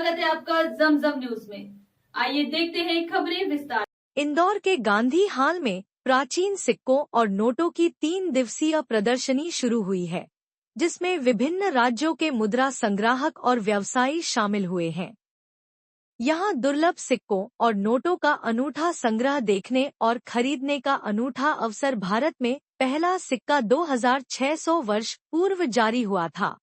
स्वागत है आपका जमजम न्यूज में। आइए देखते हैं खबरें विस्तार। इंदौर के गांधी हाल में प्राचीन सिक्कों और नोटों की 3 दिवसीय प्रदर्शनी शुरू हुई है, जिसमें विभिन्न राज्यों के मुद्रा संग्राहक और व्यवसायी शामिल हुए हैं। यहां दुर्लभ सिक्कों और नोटों का अनूठा संग्रह देखने और खरीदने का अनूठा अवसर। भारत में पहला सिक्का 2600 वर्ष पूर्व जारी हुआ था।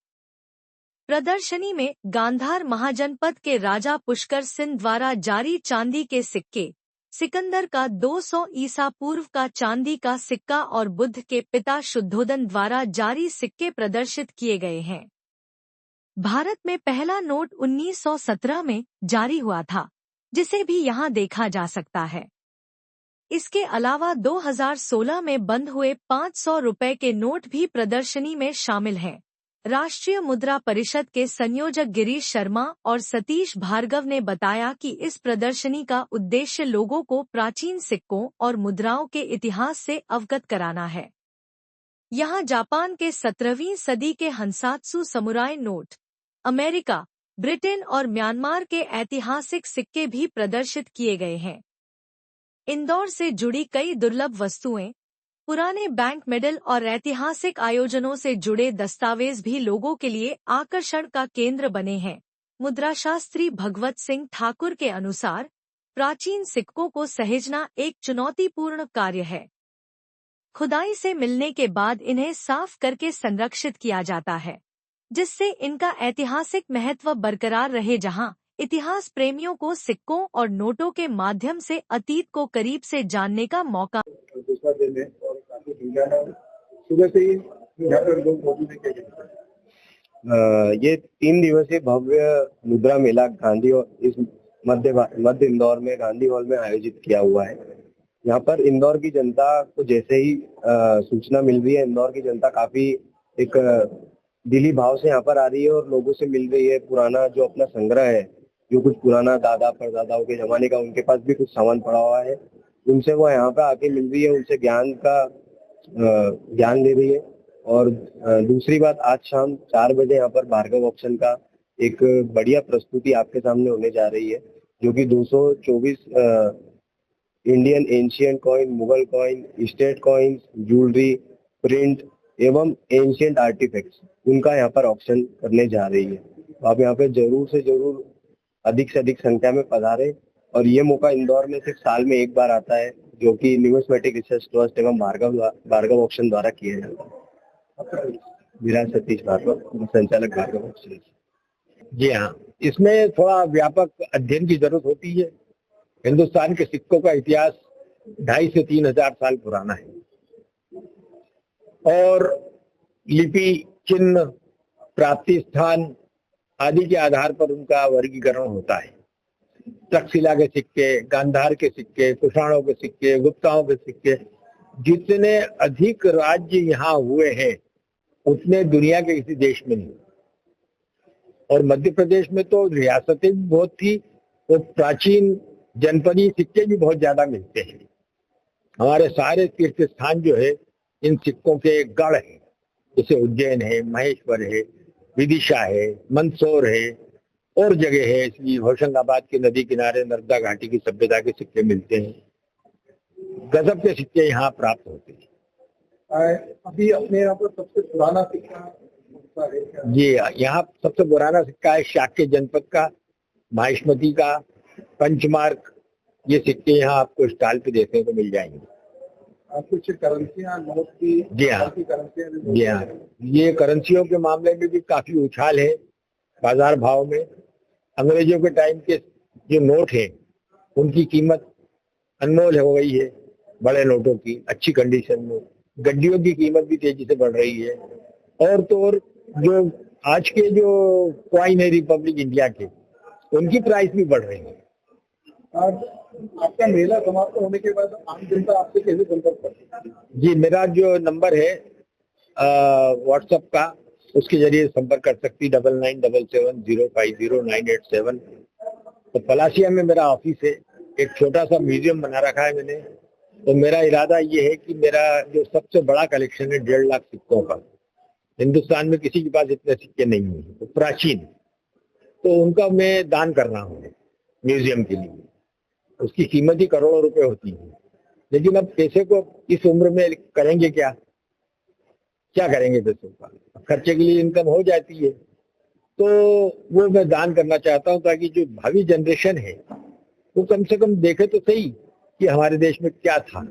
प्रदर्शनी में गांधार महाजनपद के राजा पुष्कर सिंह द्वारा जारी चांदी के सिक्के, सिकंदर का 200 ईसा पूर्व का चांदी का सिक्का और बुद्ध के पिता शुद्धोदन द्वारा जारी सिक्के प्रदर्शित किए गए हैं। भारत में पहला नोट 1917 में जारी हुआ था, जिसे भी यहां देखा जा सकता है। इसके अलावा 2016 में बंद हुए 500 रुपए के नोट भी प्रदर्शनी में शामिल हैं। राष्ट्रीय मुद्रा परिषद के संयोजक गिरीश शर्मा और सतीश भार्गव ने बताया कि इस प्रदर्शनी का उद्देश्य लोगों को प्राचीन सिक्कों और मुद्राओं के इतिहास से अवगत कराना है। यहाँ जापान के 17वीं सदी के हंसात्सु समुराई नोट, अमेरिका, ब्रिटेन और म्यांमार के ऐतिहासिक सिक्के भी प्रदर्शित किए गए हैं। इंदौर से जुड़ी कई दुर्लभ वस्तुएं, पुराने बैंक मेडल और ऐतिहासिक आयोजनों से जुड़े दस्तावेज भी लोगों के लिए आकर्षण का केंद्र बने हैं। मुद्राशास्त्री भगवत सिंह ठाकुर के अनुसार प्राचीन सिक्कों को सहेजना एक चुनौतीपूर्ण कार्य है। खुदाई से मिलने के बाद इन्हें साफ करके संरक्षित किया जाता है, जिससे इनका ऐतिहासिक महत्व बरकरार रहे। जहां इतिहास प्रेमियों को सिक्कों और नोटों के माध्यम से अतीत को करीब से जानने का मौका। दूसरा दिन है और काफी सुविधा है। सुबह से ही यहाँ पर लोग मौजूद है। ये 3 दिवसीय भव्य मुद्रा मेला गांधी और इस मध्य इंदौर में गांधी हॉल में आयोजित किया हुआ है। यहाँ पर इंदौर की जनता को जैसे ही सूचना मिल रही है, इंदौर की जनता काफी एक दिली भाव से यहाँ पर आ रही है और लोगों से मिल रही है। पुराना जो अपना संग्रह है, जो कुछ पुराना दादा परदादाओं के जमाने का, उनके पास भी कुछ सामान पड़ा हुआ है, उनसे वो यहाँ पे आके मिल रही है, उनसे ज्ञान ले रही है। और दूसरी बात, आज शाम 4 बजे यहाँ पर भार्गव ऑक्शन का एक बढ़िया प्रस्तुति आपके सामने होने जा रही है, जो कि 224 Indian ancient coin, Mughal coin, state coins, jewellery, print एवं एंशियंट आर्टिफैक्ट्स, उनका यहाँ पर ऑक्शन करने जा रही है। तो आप यहाँ पे जरूर से जरूर अधिक से अधिक संख्या में पधारें। और ये मौका इंदौर में सिर्फ साल में एक बार आता है, जो कि न्यूमिस्मेटिक रिसर्च ट्रस्ट एवं भार्गव ऑक्शन द्वारा किया जाता है। विराज सतीश भार्गव, संचालक भार्गव ऑक्शन। जी हाँ, इसमें थोड़ा व्यापक अध्ययन की जरूरत होती है। हिंदुस्तान के सिक्कों का इतिहास 2,500 से 3,000 साल पुराना है और लिपि, चिन्ह, प्राप्ति स्थान आदि के आधार पर उनका वर्गीकरण होता है। तक्षशिला के सिक्के, गांधार के सिक्के, कुषाणों के सिक्के, गुप्ताओं के सिक्के, जितने अधिक राज्य यहाँ हुए हैं उतने दुनिया के किसी देश में नहीं। और मध्य प्रदेश में तो रियासतें भी बहुत थी और प्राचीन जनपदीय सिक्के भी बहुत ज्यादा मिलते हैं। हमारे सारे तीर्थ स्थान जो है इन सिक्कों के गढ़ है, जैसे उज्जैन है, महेश्वर है, विदिशा है, मंदसौर है और जगह है। इसलिए होशंगाबाद के नदी किनारे नर्मदा घाटी की सभ्यता के सिक्के मिलते हैं। गजब के सिक्के यहाँ प्राप्त होते हैं। अभी अपने यहाँ पर सबसे पुराना सिक्का जी, यहाँ सबसे पुराना सिक्का है शाक्य जनपद का, माहिष्मती का, पंचमार्क। ये सिक्के यहाँ आपको स्टॉल पे देखने को मिल जाएंगे। कुछ करेंसियां नोट की, जी हाँ, ये करेंसियों के मामले में भी काफी उछाल है बाजार भाव में। अंग्रेजों के टाइम के जो नोट है उनकी कीमत अनमोल हो गई है, बड़े नोटों की अच्छी कंडीशन में। गड्डियों की कीमत भी तेजी से बढ़ रही है। और तो और जो आज के जो कॉइन है रिपब्लिक इंडिया के, उनकी प्राइस भी बढ़ रही है। आपका मेला समाप्त होने के बाद आम जनता आपसे कैसे संपर्क करती है? जी, मेरा जो नंबर है व्हाट्सएप का, उसके जरिए संपर्क कर सकती। 9977050987। तो पलासिया में मेरा ऑफिस है, एक छोटा सा म्यूजियम बना रखा है मैंने। तो मेरा इरादा ये है कि मेरा जो सबसे बड़ा कलेक्शन है 1.5 लाख सिक्कों का, हिंदुस्तान में किसी के पास इतने सिक्के नहीं है, तो प्राचीन। तो उनका मैं दान कर रहा हूँ म्यूजियम के लिए। उसकी कीमत ही करोड़ों रुपए होती है, लेकिन अब पैसे को इस उम्र में करेंगे क्या करेंगे पैसों का? खर्चे के लिए इनकम हो जाती है, तो वो मैं दान करना चाहता हूँ ताकि जो भावी जनरेशन है वो कम से कम देखे तो सही कि हमारे देश में क्या था,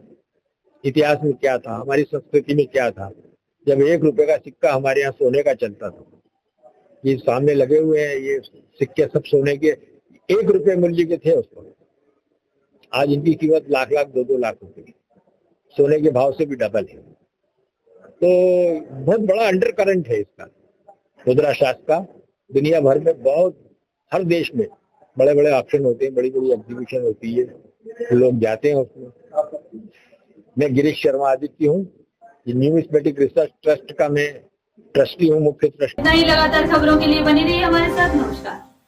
इतिहास में क्या था, हमारी संस्कृति में क्या था। जब 1 रुपए का सिक्का हमारे यहाँ सोने का चलता था, ये सामने लगे हुए हैं ये सिक्के सब सोने के, 1 रुपए मूल्य के थे उस वक्त। आज इनकी कीमत लाख 2-2 लाख रुपए, सोने के भाव से भी डबल है। तो बहुत बड़ा अंडर करंट है इसका मुद्रा शास्त्र का। दुनिया भर में बहुत, हर देश में बड़े बड़े ऑक्शन होते हैं, बड़ी बड़ी एग्जीबिशन होती है, लोग जाते हैं उसमें। मैं गिरीश शर्मा आदित्य हूँ, न्यूमिस्मेटिक रिसर्च ट्रस्ट का मैं ट्रस्टी हूँ, मुख्य ट्रस्टी। इतना ही लगातार खबरों के लिए बनी रहिए हमारे साथ। नमस्कार।